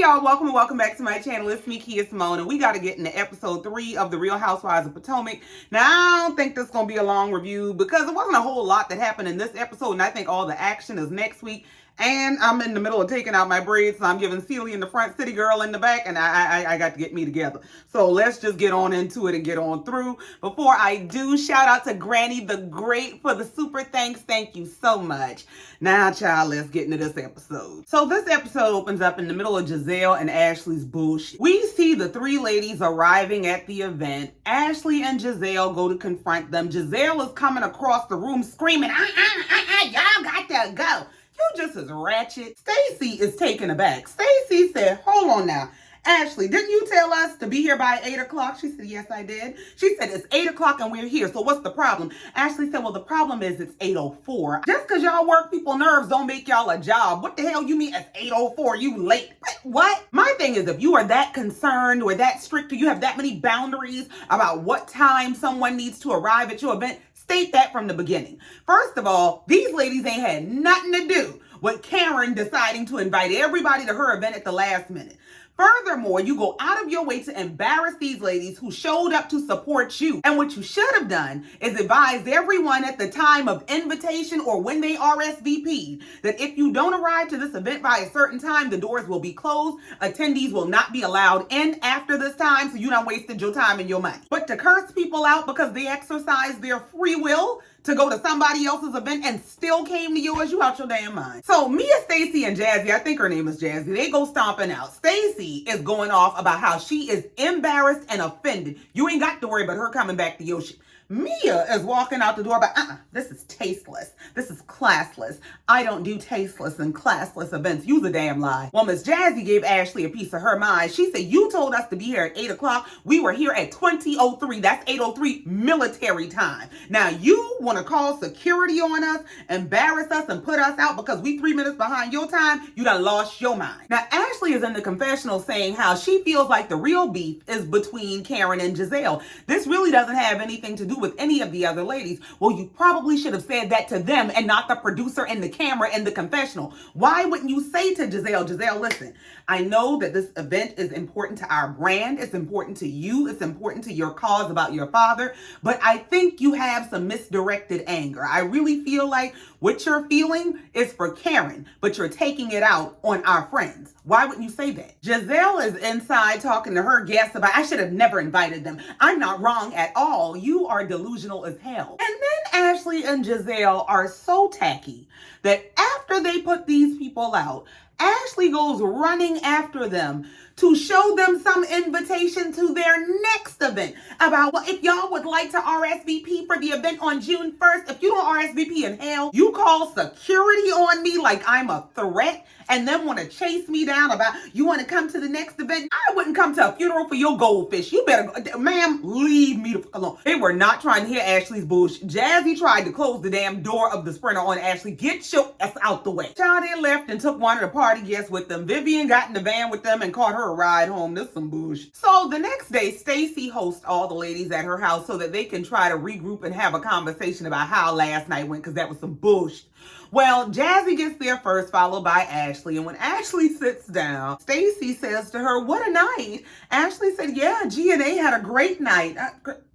y'all, welcome and welcome back to my channel. It's me, Kia Simone, and we got to get into episode 3 of The Real Housewives of Potomac. Now, I don't think this is going to be a long review because there wasn't a whole lot that happened in this episode, and I think all the action is next week. And I'm in the middle of taking out my braids, so I'm giving Celie in the front, City Girl in the back, and I got to get me together. So let's just get on into it and get on through. Before I do, shout out to Granny the Great for the super thanks. Thank you so much. Now, child, let's get into this episode. So this episode opens up in the middle of Gizelle and Ashley's bullshit. We see the three ladies arriving at the event. Ashley and Gizelle go to confront them. Gizelle is coming across the room screaming, y'all got to go. You just as ratchet. Stacy is taken aback. Stacy said, hold on now. Ashley, didn't you tell us to be here by 8 o'clock? She said, yes, I did. She said, it's 8 o'clock and we're here. So what's the problem? Ashley said, well, the problem is it's 8:04. Just because y'all work people nerves don't make y'all a job. What the hell you mean it's 8:04? You late. What? My thing is, if you are that concerned or that strict or you have that many boundaries about what time someone needs to arrive at your event, state that from the beginning. First of all, these ladies ain't had nothing to do with Karen deciding to invite everybody to her event at the last minute. Furthermore, you go out of your way to embarrass these ladies who showed up to support you. And what you should have done is advised everyone at the time of invitation or when they RSVP'd that if you don't arrive to this event by a certain time, the doors will be closed. Attendees will not be allowed in after this time, so you done wasted your time and your money. But to curse people out because they exercise their free will to go to somebody else's event and still came to yours, you out your damn mind. So Mia, Stacy, and Jazzy, I think her name is Jazzy, they go stomping out. Stacy is going off about how she is embarrassed and offended. You ain't got to worry about her coming back to your shit. Mia is walking out the door, but this is tasteless. This is classless. I don't do tasteless and classless events. Use a damn lie. Well, Miss Jazzy gave Ashley a piece of her mind. She said, you told us to be here at 8 o'clock. We were here at 20:03. That's 8:03 military time. Now, you want to call security on us, embarrass us, and put us out because we 3 minutes behind your time? You done lost your mind. Now, Ashley is in the confessional saying how she feels like the real beef is between Karen and Gizelle. This really doesn't have anything to do with any of the other ladies. Well, you probably should have said that to them and not the producer and the camera and the confessional. Why wouldn't you say to Gizelle, listen, I know that this event is important to our brand. It's important to you. It's important to your cause about your father. But I think you have some misdirected anger. I really feel like what you're feeling is for Karen, but you're taking it out on our friends. Why wouldn't you say that? Gizelle is inside talking to her guests about, I should have never invited them. I'm not wrong at all. You are delusional as hell. And then Ashley and Gizelle are so tacky that after they put these people out, Ashley goes running after them to show them some invitation to their next event about, well, if y'all would like to RSVP for the event on June 1st, if you don't RSVP in hell, you call security on me like I'm a threat and then want to chase me down about, you want to come to the next event? I wouldn't come to a funeral for your goldfish. You better go, ma'am, leave me the fuck alone. They were not trying to hear Ashley's bullshit. Jazzy tried to close the damn door of the Sprinter on Ashley. Get your ass out the way. Child, they left and took one of the party guests with them. Vivian got in the van with them and caught her a ride home. This is some bullshit. So the next day, Stacy hosts all the ladies at her house so that they can try to regroup and have a conversation about how last night went, because that was some bullshit. Well, Jazzy gets there first, followed by Ashley. And when Ashley sits down, Stacy says to her, what a night. Ashley said, yeah, G&A had a great night.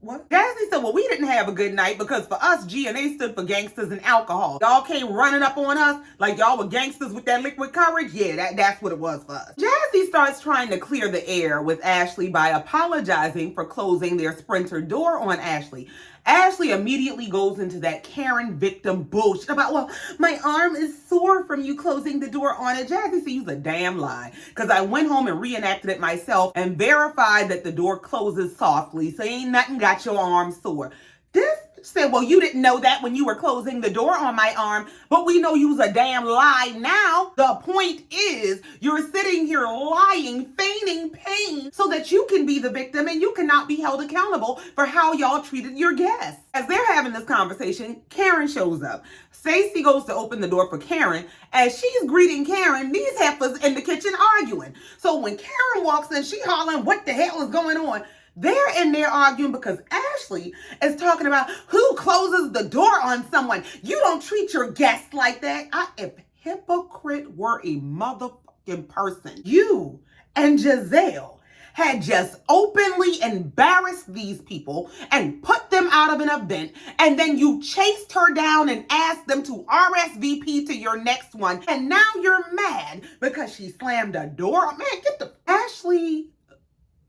What? Jazzy said, well, we didn't have a good night because for us, G&A stood for gangsters and alcohol. Y'all came running up on us like y'all were gangsters with that liquid courage. Yeah, that's what it was for us. Jazzy starts trying to clear the air with Ashley by apologizing for closing their Sprinter door on Ashley. Ashley immediately goes into that Karen victim bullshit about, well, my arm is sore from you closing the door on it. Jazzy said, use a damn lie. Because I went home and reenacted it myself and verified that the door closes softly. So ain't nothing got your arm sore. This said, well, you didn't know that when you were closing the door on my arm, but we know you's a damn lie now. The point is, you're sitting here lying, feigning pain so that you can be the victim and you cannot be held accountable for how y'all treated your guests. As they're having this conversation, Karen shows up. Stacy goes to open the door for Karen. As she's greeting Karen, these heifers in the kitchen arguing. So when Karen walks in, she hollering, what the hell is going on? They're in there arguing because Ashley is talking about who closes the door on someone. You don't treat your guests like that. If hypocrite were a motherfucker. person. You and Gizelle had just openly embarrassed these people and put them out of an event, and then you chased her down and asked them to RSVP to your next one, and now you're mad because she slammed a door. Man, get the... Ashley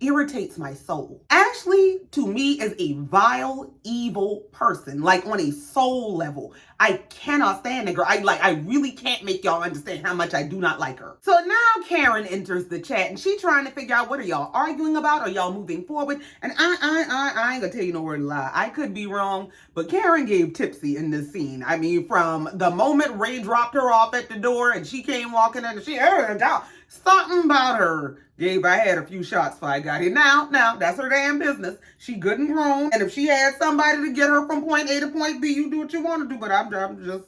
irritates my soul. Ashley, to me, is a vile, evil person, like on a soul level. I cannot stand the girl. I really can't make y'all understand how much I do not like her. So now Karen enters the chat and she's trying to figure out, what are y'all arguing about? Are y'all moving forward? And I ain't gonna tell you no word of lie. I could be wrong, but Karen gave tipsy in this scene. I mean, from the moment Ray dropped her off at the door and she came walking in and she heard something about her. Gabe, I had a few shots before I got here. Now, that's her damn business. She good and grown. And if she had somebody to get her from point A to point B, you do what you want to do. But I'm just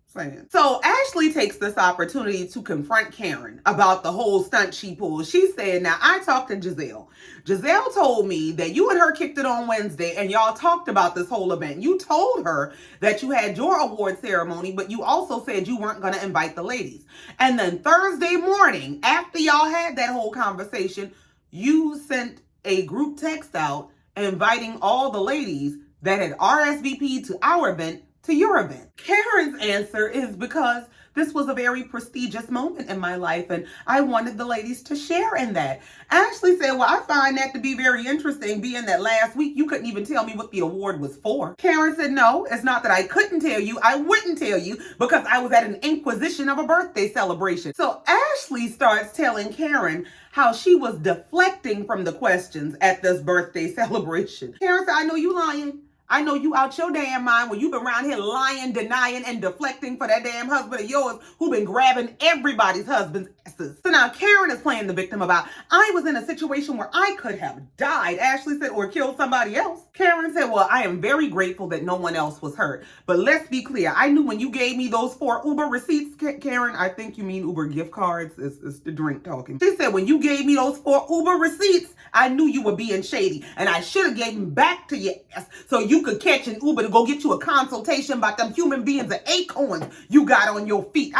saying. So Ashley takes this opportunity to confront Karen about the whole stunt she pulled. She said, now, I talked to Gizelle. Gizelle told me that you and her kicked it on Wednesday and y'all talked about this whole event. You told her that you had your award ceremony, but you also said you weren't going to invite the ladies. And then Thursday morning, after y'all had that whole conversation, you sent a group text out inviting all the ladies that had RSVP'd to our event to your event. Karen's answer is because this was a very prestigious moment in my life and I wanted the ladies to share in that. Ashley said, well, I find that to be very interesting, being that last week you couldn't even tell me what the award was for. Karen said, no, it's not that I couldn't tell you. I wouldn't tell you because I was at an inquisition of a birthday celebration. So Ashley starts telling Karen how she was deflecting from the questions at this birthday celebration. Karen said, I know you lying. I know you out your damn mind when you've been around here lying, denying, and deflecting for that damn husband of yours who been grabbing everybody's husband's asses. So now Karen is playing the victim about, I was in a situation where I could have died, Ashley said, or killed somebody else. Karen said, well, I am very grateful that no one else was hurt. But let's be clear. I knew when you gave me those 4 Uber receipts, Karen, I think you mean Uber gift cards. It's the drink talking. She said, when you gave me those 4 Uber receipts, I knew you were being shady. And I should have gave them back to your ass so you could catch an Uber to go get you a consultation about them human beings and acorns you got on your feet.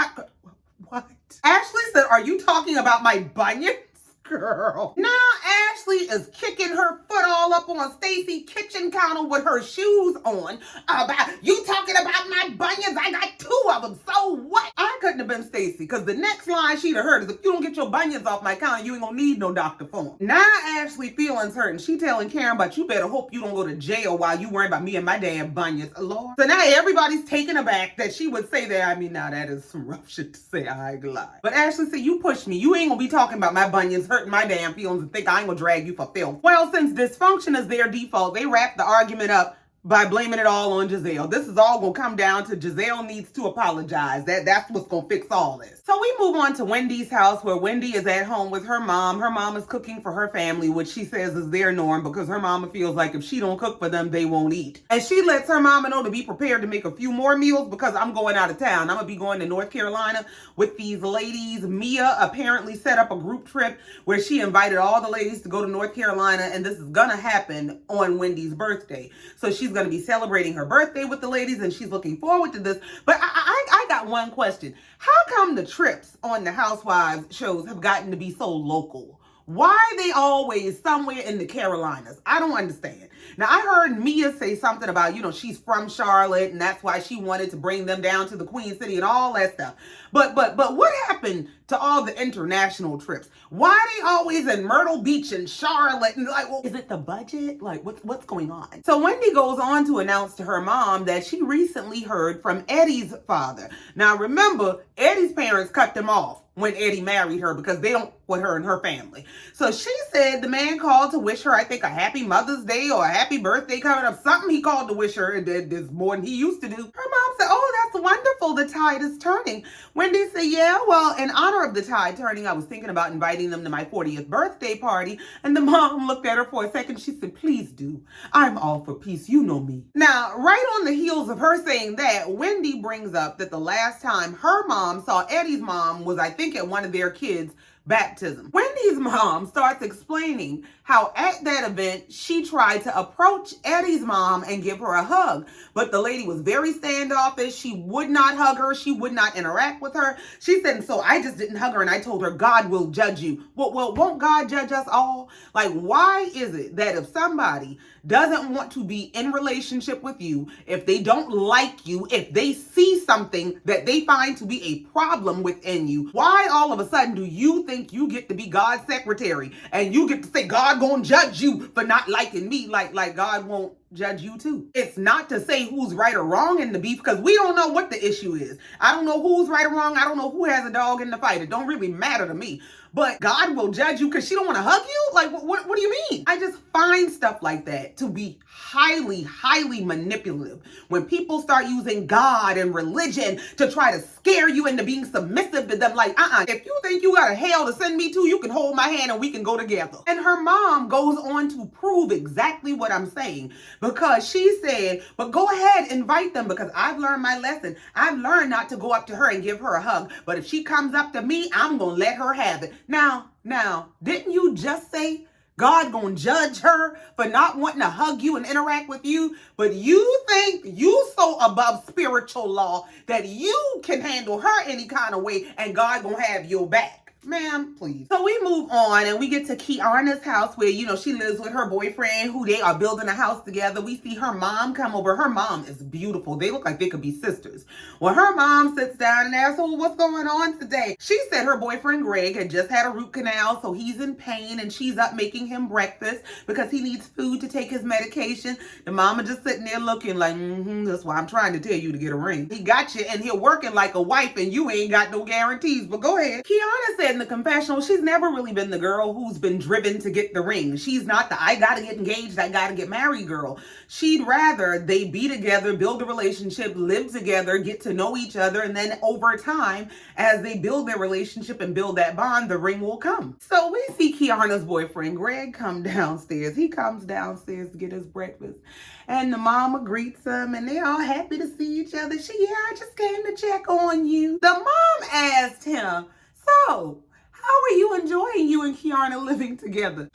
What? Ashley said, are you talking about my bunions? Girl. Now Ashley is kicking her foot all up on Stacy's kitchen counter with her shoes on about, you talking about my bunions? I got 2 of them. So what? I couldn't have been Stacy because the next line she'd have heard is, if you don't get your bunions off my counter, you ain't gonna need no doctor for them. Now Ashley feelings hurt and she telling Karen, but you better hope you don't go to jail while you worrying about me and my damn bunions. Lord. So now everybody's taken aback that she would say that. I mean, now that is some rough shit to say. I ain't gonna lie. But Ashley said, you pushed me. You ain't gonna be talking about my bunions hurting my damn feelings and think I ain't gonna drag you for filth. Well, since dysfunction is their default, they wrap the argument up by blaming it all on Gizelle. This is all gonna come down to Gizelle needs to apologize. That's what's gonna fix all this. So we move on to Wendy's house, where Wendy is at home with her mom. Her mom is cooking for her family, which she says is their norm because her mama feels like if she don't cook for them, they won't eat. And she lets her mama know to be prepared to make a few more meals because I'm going out of town. I'm gonna be going to North Carolina with these ladies. Mia apparently set up a group trip where she invited all the ladies to go to North Carolina, and this is gonna happen on Wendy's birthday. So she's going to be celebrating her birthday with the ladies, and she's looking forward to this. But I got one question. How come the trips on the Housewives shows have gotten to be so local? Why are they always somewhere in the Carolinas? I don't understand. Now, I heard Mia say something about, she's from Charlotte, and that's why she wanted to bring them down to the Queen City and all that stuff. But what happened to all the international trips? Why are they always in Myrtle Beach and Charlotte? And well, is it the budget? What's going on? So Wendy goes on to announce to her mom that she recently heard from Eddie's father. Now, remember, Eddie's parents cut them off when Eddie married her because they don't with her and her family. So she said the man called to wish her, I think, a happy Mother's Day or a happy birthday coming up. Something he called to wish her, and there's more than he used to do. Her mom said, oh, that's wonderful. The tide is turning. Wendy said, yeah, well, in honor of the tide turning, I was thinking about inviting them to my 40th birthday party. And the mom looked at her for a second. She said, please do. I'm all for peace. You know me. Now, right on the heels of her saying that, Wendy brings up that the last time her mom saw Eddie's mom was, I think, at one of their kids' baptism. Wendy Wendy's mom starts explaining how at that event, she tried to approach Eddie's mom and give her a hug. But the lady was very standoffish. She would not hug her. She would not interact with her. She said, so I just didn't hug her and I told her, God will judge you. Well, won't God judge us all? Like, why is it that if somebody doesn't want to be in relationship with you, if they don't like you, if they see something that they find to be a problem within you, why all of a sudden do you think you get to be God's secretary and you get to say God gonna judge you for not liking me? Like God won't judge you too. It's not to say who's right or wrong in the beef, because we don't know what the issue is. I don't know who's right or wrong. I don't know who has a dog in the fight. It don't really matter to me. But God will judge you because she don't want to hug you? Like, what do you mean? I just find stuff like that to be highly, highly manipulative. When people start using God and religion to try to scare you into being submissive to them, like, if you think you got a hell to send me to, you can hold my hand and we can go together. And her mom goes on to prove exactly what I'm saying, because she said, but go ahead, invite them, because I've learned my lesson. I've learned not to go up to her and give her a hug, but if she comes up to me, I'm going to let her have it. Now, didn't you just say God gonna judge her for not wanting to hug you and interact with you? But you think you so above spiritual law that you can handle her any kind of way and God gonna have your back? Ma'am, please. So we move on and we get to Kiana's house where, she lives with her boyfriend, who they are building a house together. We see her mom come over. Her mom is beautiful. They look like they could be sisters. Well, her mom sits down and asks, well, what's going on today? She said her boyfriend Greg had just had a root canal, so he's in pain, and she's up making him breakfast because he needs food to take his medication. The mama just sitting there looking like, that's why I'm trying to tell you to get a ring. He got you and here working like a wife and you ain't got no guarantees, but go ahead. Kiana said in the confessional, she's never really been the girl who's been driven to get the ring. She's not the I gotta get engaged, I gotta get married girl. She'd rather they be together, build a relationship, live together, get to know each other, and then over time, as they build their relationship and build that bond, the ring will come. So we see Kiana's boyfriend, Greg, come downstairs. He comes downstairs to get his breakfast. And the mama greets him and they're all happy to see each other. I just came to check on you. The mom asked him, so, how are you enjoying you and Kiana living together?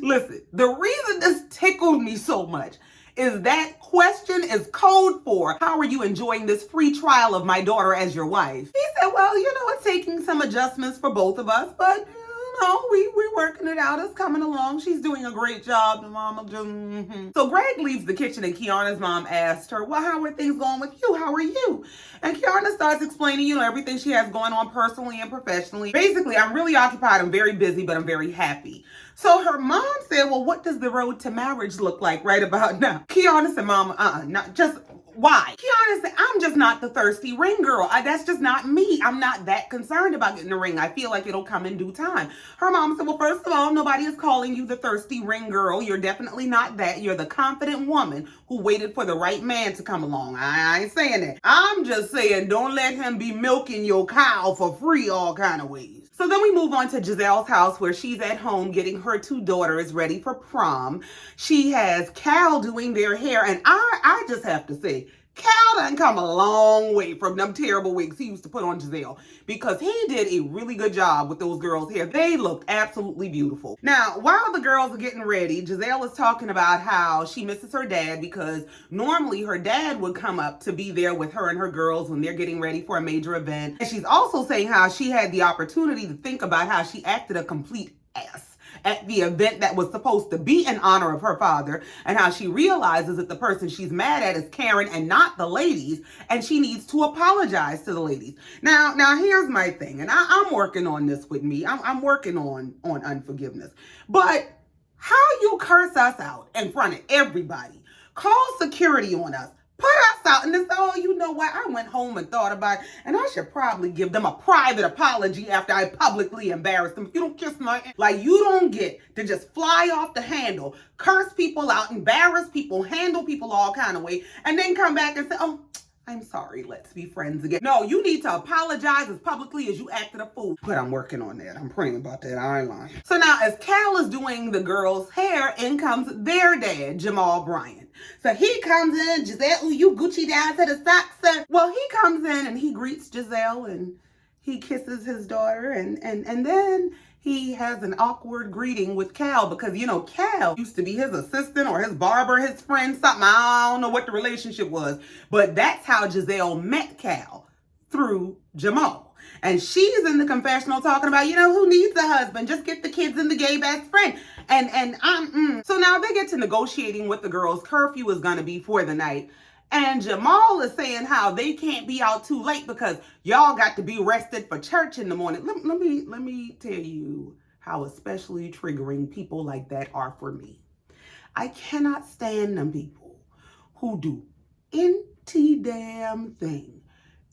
Listen, the reason this tickled me so much is that question is code for, how are you enjoying this free trial of my daughter as your wife? He said, well, it's taking some adjustments for both of us, but we're working it out. It's coming along. She's doing a great job. The mama just, So Greg leaves the kitchen and Kiana's mom asked her, well, how are things going with you? How are you? And Kiana starts explaining, everything she has going on personally and professionally. Basically, I'm really occupied. I'm very busy, but I'm very happy. So her mom said, well, what does the road to marriage look like right about now? Kiana said, mama, not just... Why? Kiana said, I'm just not the thirsty ring girl. That's just not me. I'm not that concerned about getting a ring. I feel like it'll come in due time. Her mom said, well, first of all, nobody is calling you the thirsty ring girl. You're definitely not that. You're the confident woman who waited for the right man to come along. I ain't saying that. I'm just saying, don't let him be milking your cow for free all kind of ways. So then we move on to Gizelle's house where she's at home getting her two daughters ready for prom. She has Cal doing their hair, and I just have to say, Cal done come a long way from them terrible wigs he used to put on Gizelle, because he did a really good job with those girls' hair. They looked absolutely beautiful. Now, while the girls are getting ready, Gizelle is talking about how she misses her dad because normally her dad would come up to be there with her and her girls when they're getting ready for a major event. And she's also saying how she had the opportunity to think about how she acted a complete ass at the event that was supposed to be in honor of her father, and how she realizes that the person she's mad at is Karen and not the ladies, and she needs to apologize to the ladies. Now here's my thing, and I'm working on this with me. I'm working on unforgiveness. But how you curse us out in front of everybody, call security on us, put us out, and this, oh, you know what? I went home and thought about it, and I should probably give them a private apology after I publicly embarrassed them. If you don't kiss my, like, you don't get to just fly off the handle, curse people out, embarrass people, handle people all kind of way, and then come back and say, oh, I'm sorry, let's be friends again. No, you need to apologize as publicly as you acted a fool. But I'm working on that. I'm praying about that. I ain't lying. So now as Cal is doing the girls' hair, in comes their dad, Jamal Bryant. So he comes in, Gizelle, ooh, you Gucci down to the socks, sir. Well, he comes in and he greets Gizelle and he kisses his daughter and then he has an awkward greeting with Cal because, you know, Cal used to be his assistant or his barber, his friend, something. I don't know what the relationship was, but that's how Gizelle met Cal, through Jamal. And she's in the confessional talking about, you know, who needs a husband? Just get the kids and the gay best friend. So now they get to negotiating what the girls' curfew is going to be for the night. And Jamal is saying how they can't be out too late because y'all got to be rested for church in the morning. Let me tell you how especially triggering people like that are for me. I cannot stand them people who do any damn thing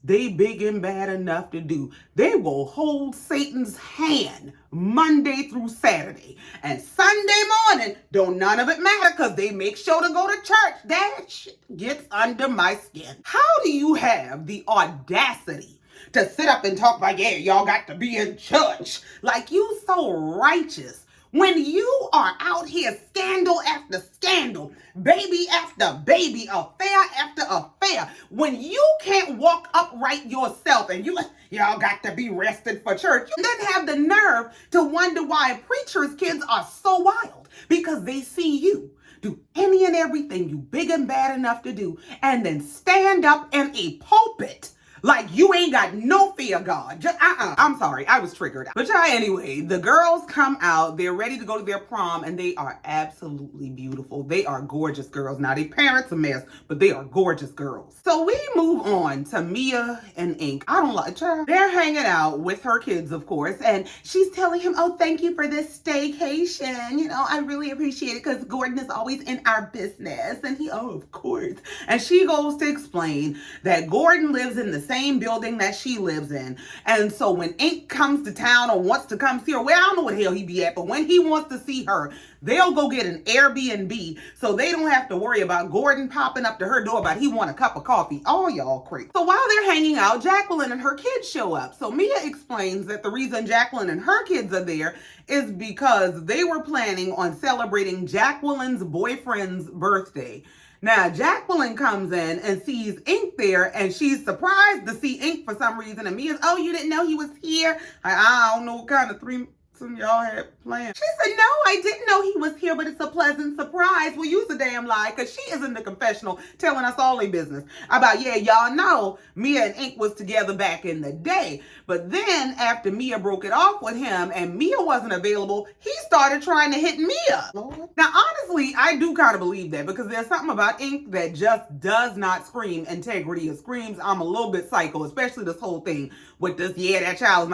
they big and bad enough to do. They will hold Satan's hand Monday through Saturday. And Sunday morning, don't none of it matter because they make sure to go to church. That shit gets under my skin. How do you have the audacity to sit up and talk like, yeah, y'all got to be in church? Like you so righteous. When you are out here scandal after scandal, baby after baby, affair after affair, when you can't walk upright yourself and y'all got to be rested for church, you then have the nerve to wonder why preachers' kids are so wild because they see you do any and everything you big and bad enough to do and then stand up in a pulpit like you ain't got no fear of God. Just, I'm sorry, I was triggered. But yeah, anyway, the girls come out. They're ready to go to their prom, and they are absolutely beautiful. They are gorgeous girls. Now, their parents a mess, but they are gorgeous girls. So we move on to Mia and Ink. I don't like her. They're hanging out with her kids, of course, and she's telling him, oh, thank you for this staycation. You know, I really appreciate it because Gordon is always in our business. And he, oh, of course. And she goes to explain that Gordon lives in the same building that she lives in. And so when Ink comes to town or wants to come see her, well, I don't know what the hell he be at, but when he wants to see her, they'll go get an Airbnb so they don't have to worry about Gordon popping up to her door about he want a cup of coffee. All y'all crazy. So while they're hanging out, Jacqueline and her kids show up. So Mia explains that the reason Jacqueline and her kids are there is because they were planning on celebrating Jacqueline's boyfriend's birthday. Now, Jacqueline comes in and sees Ink there, and she's surprised to see Ink for some reason. And Mia's, oh, you didn't know he was here? I don't know what kind of threesome y'all had planned. She said, no, I didn't know he was here, but it's a pleasant surprise. Well, you's a damn lie, because she is in the confessional telling us all their business about, yeah, y'all know Mia and Ink was together back in the day. But then after Mia broke it off with him and Mia wasn't available, he started trying to hit Mia. Lord. Now, honestly, I do kind of believe that because there's something about Ink that just does not scream integrity. It screams, I'm a little bit psycho, especially this whole thing with this, yeah, that child's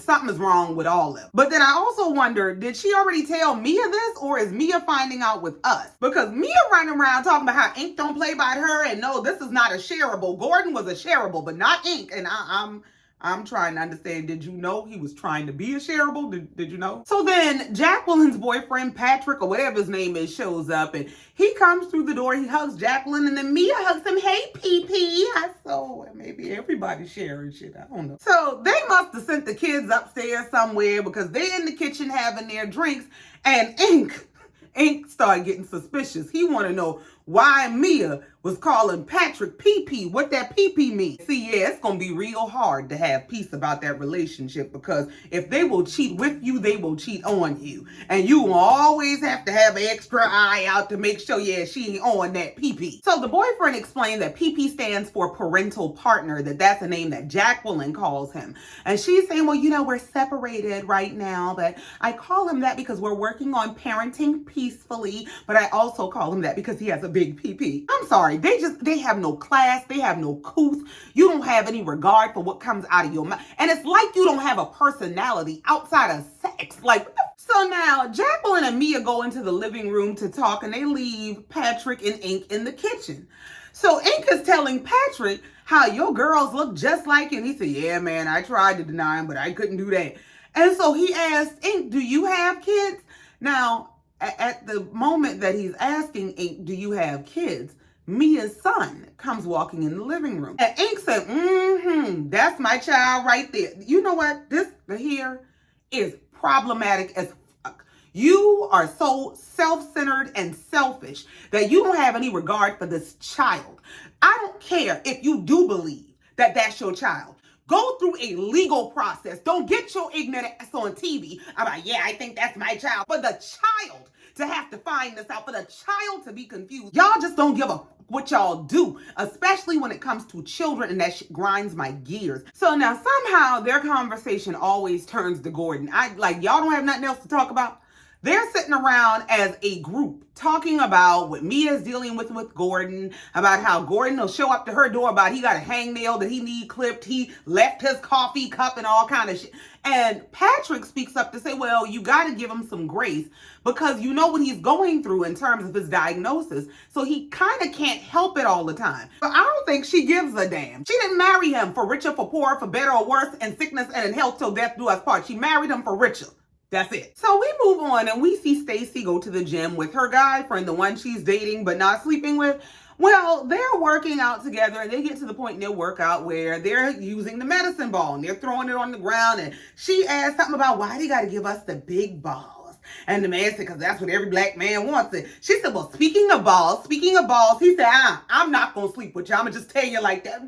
something is wrong with all of them. But then I also wonder, did she already tell Mia this or is Mia finding out with us? Because Mia running around talking about how Ink don't play by her and no, this is not a shareable. Gordon was a shareable, but not Ink. And I'm trying to understand, did you know he was trying to be a shareable? Did you know? So then Jacqueline's boyfriend, Patrick, or whatever his name is, shows up and he comes through the door, he hugs Jacqueline, and then Mia hugs him, hey, PP. I saw, maybe everybody's sharing shit, I don't know. So they must have sent the kids upstairs somewhere because they're in the kitchen having their drinks, and Ink started getting suspicious. He want to know why Mia was calling Patrick PP, what that PP means. See, yeah, it's going to be real hard to have peace about that relationship because if they will cheat with you, they will cheat on you. And you will always have to have an extra eye out to make sure, yeah, she ain't on that PP. So the boyfriend explained that PP stands for parental partner, that's a name that Jacqueline calls him. And she's saying, well, you know, we're separated right now, but I call him that because we're working on parenting peacefully, but I also call him that because he has a big PP. I'm sorry. They have no class. They have no couth. You don't have any regard for what comes out of your mouth. And it's like you don't have a personality outside of sex. Like, so now Jacqueline and Mia go into the living room to talk and they leave Patrick and Ink in the kitchen. So Ink is telling Patrick how your girls look just like you. And he said, yeah, man, I tried to deny him, but I couldn't do that. And so he asked Ink, do you have kids? Now, at the moment that he's asking Ink, do you have kids? Mia's son comes walking in the living room. And Ink said, that's my child right there. You know what? This here is problematic as fuck. You are so self-centered and selfish that you don't have any regard for this child. I don't care if you do believe that that's your child. Go through a legal process. Don't get your ignorant ass on TV. I'm like, yeah, I think that's my child. For the child to have to find this out, for the child to be confused. Y'all just don't give a what y'all do, especially when it comes to children, and that shit grinds my gears. So now somehow their conversation always turns to Gordon. Y'all don't have nothing else to talk about. They're sitting around as a group talking about what Mia's dealing with Gordon, about how Gordon will show up to her door about he got a hangnail that he need clipped, he left his coffee cup and all kind of shit. And Patrick speaks up to say, well, you got to give him some grace because you know what he's going through in terms of his diagnosis. So he kind of can't help it all the time. But I don't think she gives a damn. She didn't marry him for richer, for poor, for better or worse, in sickness and in health till death do us part. She married him for richer. That's it. So we move on and we see Stacy go to the gym with her guy friend, the one she's dating but not sleeping with. Well, they're working out together and they get to the point in their workout where they're using the medicine ball and they're throwing it on the ground. And she asked something about why they got to give us the big balls. And the man said, because that's what every black man wants. It. She said, well, speaking of balls, he said, I'm not going to sleep with you. I'm going to just tell you like that.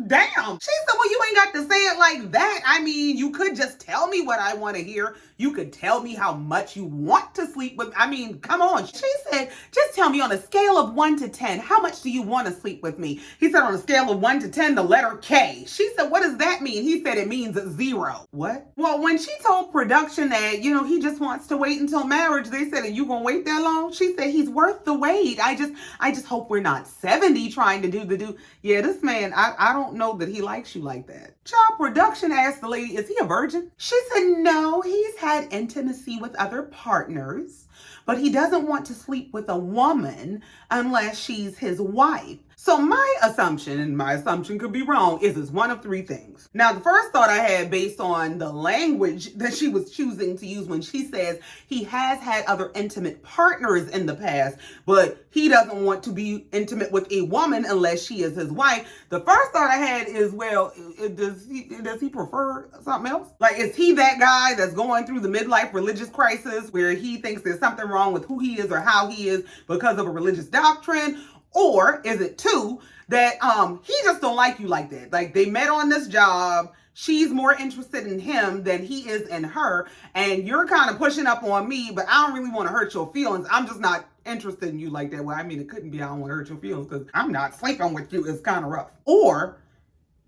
Damn. She said, well, you ain't got to say it like that. I mean, you could just tell me what I want to hear. You could tell me how much you want to sleep with. I mean, come on. She said, just tell me on a scale of 1 to 10, how much do you want to sleep with me? He said, on a scale of 1 to 10, the letter K. She said, what does that mean? He said, it means 0. What? Well, when she told production that, he just wants to wait until marriage, they said, are you going to wait that long? She said, he's worth the wait. I just hope we're not 70 trying to do. Yeah, this man, I don't know that he likes you like that. Child production asked the lady, is he a virgin? She said, no, he's had intimacy with other partners, but he doesn't want to sleep with a woman unless she's his wife. So my assumption, and my assumption could be wrong, is it's one of 3 things. Now, the first thought I had based on the language that she was choosing to use when she says he has had other intimate partners in the past, but he doesn't want to be intimate with a woman unless she is his wife. The first thought I had is, well, does he prefer something else? Like, is he that guy that's going through the midlife religious crisis where he thinks there's something wrong with who he is or how he is because of a religious doctrine? Or is it 2, that he just don't like you like that? Like, they met on this job. She's more interested in him than he is in her. And you're kind of pushing up on me, but I don't really want to hurt your feelings. I'm just not interested in you like that. Well, I mean, it couldn't be I don't want to hurt your feelings because I'm not sleeping with you. It's kind of rough. Or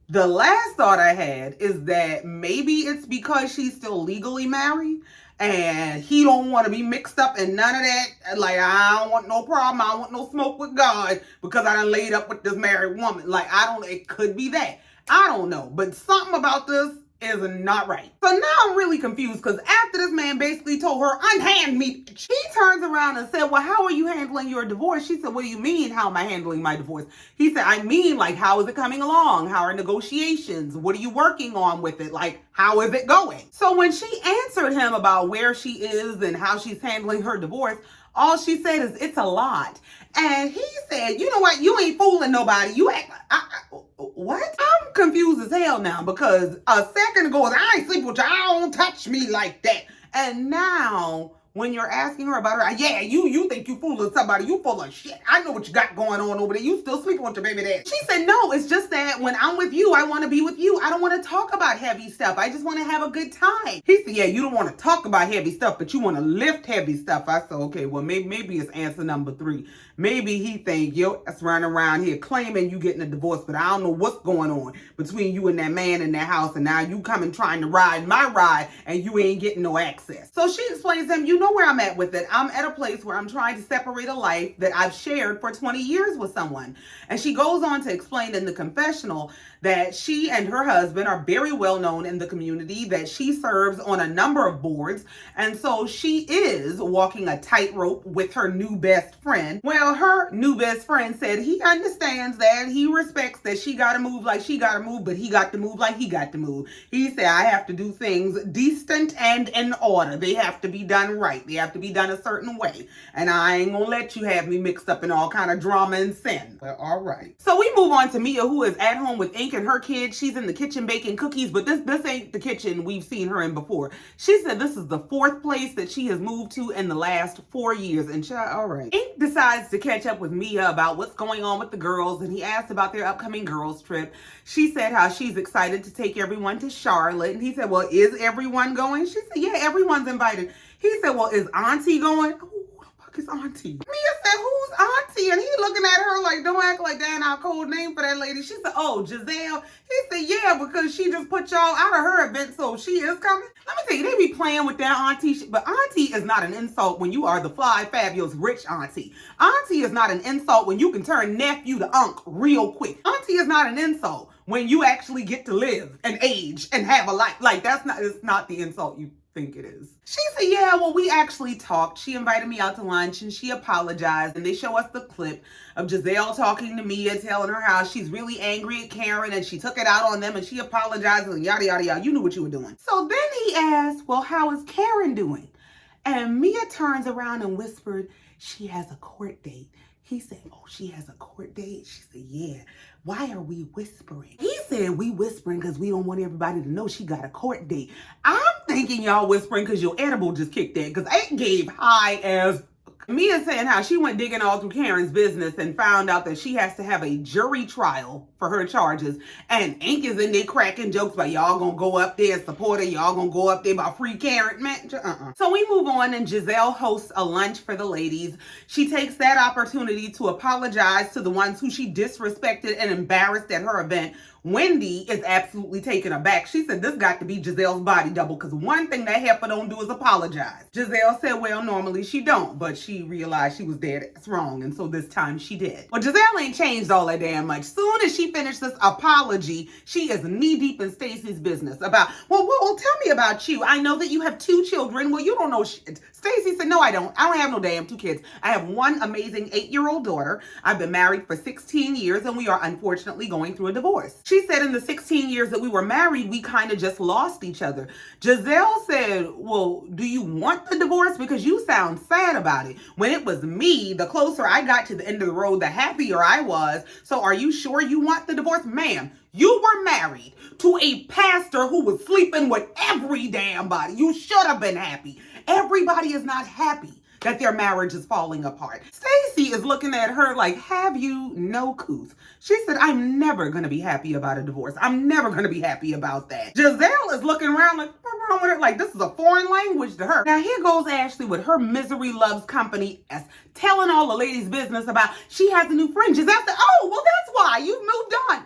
the last thought I had is that maybe it's because she's still legally married and he don't want to be mixed up in none of that. Like, I don't want no problem. I don't want no smoke with God because I done laid up with this married woman. Like, it could be that. I don't know. But something about this is not right. So now I'm really confused because after this man basically told her, unhand me, she turns around and said, well, how are you handling your divorce? She said, what do you mean, how am I handling my divorce? He said, I mean, like, how is it coming along? How are negotiations? What are you working on with it? Like, how is it going? So when she answered him about where she is and how she's handling her divorce, all she said is, it's a lot. And he said, you know what? You ain't fooling nobody. You act what? I'm confused as hell now because a second ago, I ain't sleep with you. I don't touch me like that. And now, when you're asking her about her, yeah, you think you fooling somebody. You full of shit. I know what you got going on over there. You still sleeping with your baby dad. She said, no, it's just that when I'm with you, I want to be with you. I don't want to talk about heavy stuff. I just want to have a good time. He said, yeah, you don't want to talk about heavy stuff, but you want to lift heavy stuff. I said, okay, well, maybe it's answer number 3. Maybe he think yo ass running around here claiming you getting a divorce, but I don't know what's going on between you and that man in that house, and now you coming trying to ride my ride, and you ain't getting no access. So she explains to him, you know where I'm at with it. I'm at a place where I'm trying to separate a life that I've shared for 20 years with someone. And she goes on to explain in the confessional that she and her husband are very well known in the community, that she serves on a number of boards, and so she is walking a tightrope with her new best friend. Well, her new best friend said he understands that, he respects that she got to move like she got to move, but he got to move like he got to move. He said, I have to do things decent and in order. They have to be done right. right. They have to be done a certain way. And I ain't gonna let you have me mixed up in all kind of drama and sin. But all right. So we move on to Mia, who is at home with Ink and her kids. She's in the kitchen baking cookies, but this ain't the kitchen we've seen her in before. She said this is the 4th place that she has moved to in the last 4 years. And all right. Ink decides to catch up with Mia about what's going on with the girls, and he asked about their upcoming girls trip. She said how she's excited to take everyone to Charlotte, and he said, well, is everyone going? She said, yeah, everyone's invited. He said, well, is Auntie going? Who the fuck is Auntie? Mia said, who's Auntie? And he looking at her like, don't act like that ain't our code name for that lady. She said, oh, Gizelle. He said, yeah, because she just put y'all out of her event, so she is coming. Let me tell you, they be playing with that auntie, but auntie is not an insult when you are the fly, fabulous, rich auntie. Auntie is not an insult when you can turn nephew to unc real quick. Auntie is not an insult when you actually get to live and age and have a life. Like, it's not the insult you think it is. She said, yeah, well, we actually talked. She invited me out to lunch and she apologized. And they show us the clip of Gizelle talking to Mia, telling her how she's really angry at Karen and she took it out on them and she apologized and yada, yada, yada. You knew what you were doing. So then he asked, well, how is Karen doing? And Mia turns around and whispered, she has a court date. He said, oh, she has a court date? She said, yeah. Why are we whispering? He said, we whispering because we don't want everybody to know she got a court date. I'm thinking y'all whispering because your edible just kicked in, because I gave high as... Mia saying how she went digging all through Karen's business and found out that she has to have a jury trial for her charges. And Ink is in there cracking jokes about y'all gonna go up there and support her. Y'all gonna go up there about free Karen. Man, So we move on and Gizelle hosts a lunch for the ladies. She takes that opportunity to apologize to the ones who she disrespected and embarrassed at her event. Wendy is absolutely taken aback. She said this got to be Gizelle's body double, because one thing that heifer don't do is apologize. Gizelle said, well, normally she don't, but she realized she was dead wrong, and so this time she did. Well, Gizelle ain't changed all that damn much. Soon as she finished this apology, she is knee-deep in Stacy's business about, well, tell me about you. I know that you have 2 children. Well, you don't know shit. Stacy said, no, I don't. I don't have no damn 2 kids. I have one amazing 8-year-old daughter. I've been married for 16 years, and we are unfortunately going through a divorce. She said in the 16 years that we were married, we kind of just lost each other. Gizelle said, well, do you want the divorce? Because you sound sad about it. When it was me, the closer I got to the end of the road, the happier I was. So are you sure you want the divorce? Ma'am, you were married to a pastor who was sleeping with every damn body. You should have been happy. Everybody is not happy that their marriage is falling apart. Stacy is looking at her like, have you no couth? She said, I'm never going to be happy about a divorce. I'm never going to be happy about that. Gizelle is looking around like, what's wrong with her? Like, this is a foreign language to her. Now, here goes Ashley with her misery loves company as telling all the ladies' business about she has a new friend. Gizelle said, oh, well, that's why you moved on.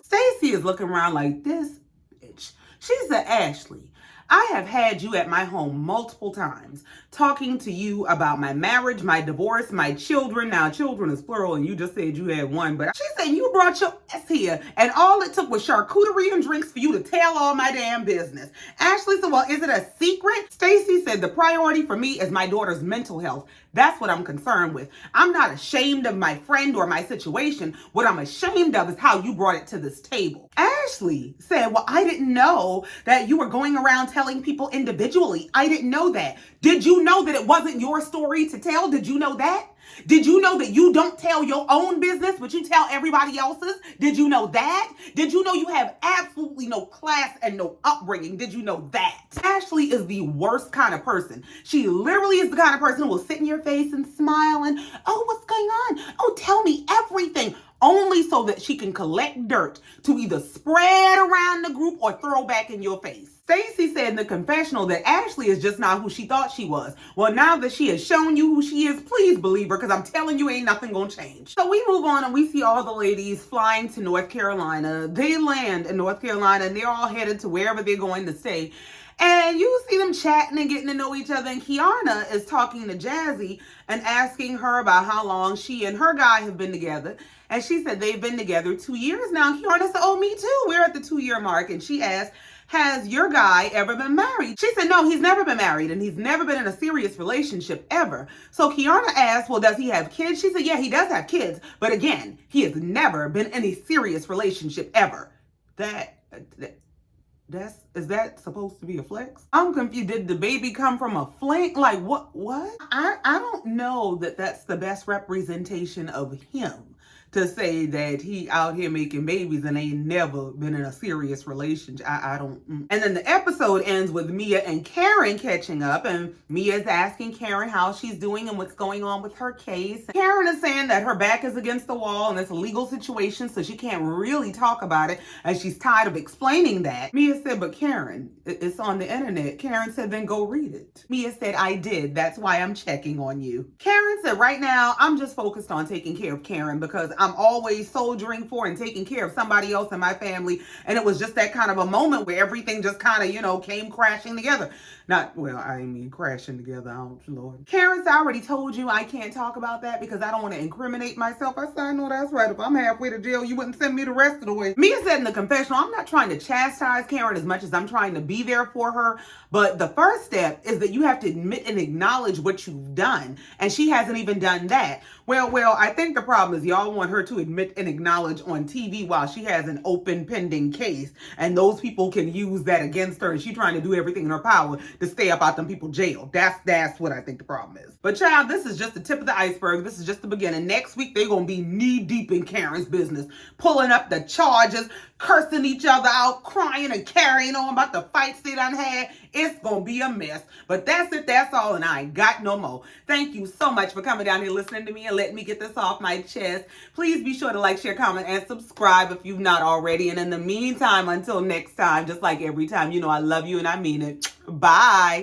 Stacy is looking around like, this bitch. She said, Ashley, I have had you at my home multiple times talking to you about my marriage, my divorce, my children. Now, children is plural, and you just said you had one, but she said you brought your ass here, and all it took was charcuterie and drinks for you to tell all my damn business. Ashley said, well, is it a secret? Stacy said, the priority for me is my daughter's mental health. That's what I'm concerned with. I'm not ashamed of my friend or my situation. What I'm ashamed of is how you brought it to this table. Ashley said, well, I didn't know that you were going around telling people individually. I didn't know that. Did you know that it wasn't your story to tell? Did you know that? Did you know that you don't tell your own business, but you tell everybody else's? Did you know that? Did you know you have absolutely no class and no upbringing? Did you know that? Ashley is the worst kind of person. She literally is the kind of person who will sit in your face and smile and, oh, what's going on? Oh, tell me everything. Only so that she can collect dirt to either spread around the group or throw back in your face. Stacy said in the confessional that Ashley is just not who she thought she was. Well, now that she has shown you who she is, please believe her, because I'm telling you, ain't nothing gonna change. So we move on and we see all the ladies flying to North Carolina. They land in North Carolina and they're all headed to wherever they're going to stay. And you see them chatting and getting to know each other. And Kiana is talking to Jazzy and asking her about how long she and her guy have been together. And she said they've been together 2 years now. And Kiana said, oh, me too. We're at the 2-year mark. And she asked, has your guy ever been married? She said, no, he's never been married. And he's never been in a serious relationship ever. So Kiana asked, well, does he have kids? She said, yeah, he does have kids. But again, he has never been in a serious relationship ever. Is that supposed to be a flex? I'm confused. Did the baby come from a fling? Like what? I don't know that that's the best representation of him, to say that he out here making babies and ain't never been in a serious relationship. I don't. And then the episode ends with Mia and Karen catching up, and Mia's asking Karen how she's doing and what's going on with her case. Karen is saying that her back is against the wall and it's a legal situation, so she can't really talk about it, and she's tired of explaining that. Mia said, but Karen, it's on the internet. Karen said, then go read it. Mia said, I did. That's why I'm checking on you. Karen said, right now, I'm just focused on taking care of Karen because I'm always soldiering for and taking care of somebody else in my family. And it was just that kind of a moment where everything just kind of, came crashing together. I mean crashing together. Oh, Lord. Karen said, I already told you I can't talk about that because I don't want to incriminate myself. I said, I know that's right. If I'm halfway to jail, you wouldn't send me the rest of the way. Mia said in the confessional, I'm not trying to chastise Karen as much as I'm trying to be there for her. But the first step is that you have to admit and acknowledge what you've done. And she hasn't even done that. Well, I think the problem is y'all want her to admit and acknowledge on TV while she has an open pending case. And those people can use that against her. And she's trying to do everything in her power to stay up out them people jail. That's what I think the problem is. But child, this is just the tip of the iceberg. This is just the beginning. Next week, they're going to be knee deep in Karen's business, pulling up the charges, cursing each other out, crying and carrying on about the fights they done had. It's going to be a mess. But that's it. That's all. And I ain't got no more. Thank you so much for coming down here listening to me and letting me get this off my chest. Please be sure to like, share, comment, and subscribe if you've not already. And in the meantime, until next time, just like every time, I love you and I mean it. Bye.